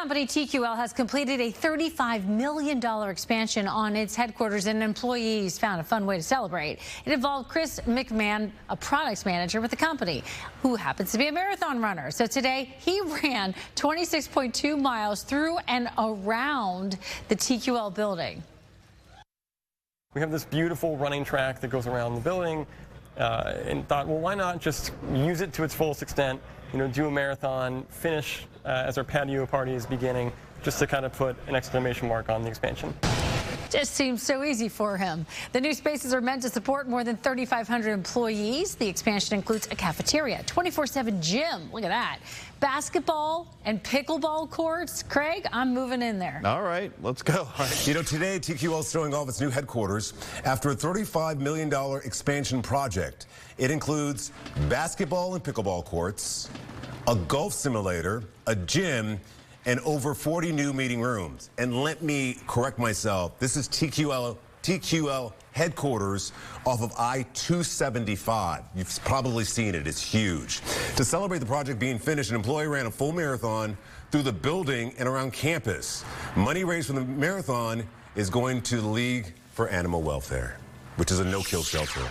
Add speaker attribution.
Speaker 1: company TQL has completed a $35 million expansion on its headquarters, and employees found a fun way to celebrate. It involved Chris McMahon, a products manager with the company, who happens to be a marathon runner. So today he ran 26.2 miles through and around the TQL building.
Speaker 2: We have this beautiful running track that goes around the building, and thought, well, why not just use it to its fullest extent, do a marathon, finish as our patio party is beginning, just to kind of put an exclamation mark on the expansion.
Speaker 1: Just seems so easy for him. The new spaces are meant to support more than 3,500 employees. The expansion includes a cafeteria, 24/7 gym, look at that, basketball and pickleball courts. Craig, I'm moving in there.
Speaker 3: All right, let's go.
Speaker 4: Today TQL is showing off its new headquarters after a $35 million expansion project. It includes basketball and pickleball courts, a golf simulator, a gym, and over 40 new meeting rooms. And let me correct myself, this is TQL headquarters off of I-275. You've probably seen it, it's huge. To celebrate the project being finished, an employee ran a full marathon through the building and around campus. Money raised from the marathon is going to the League for Animal Welfare, which is a no-kill shelter.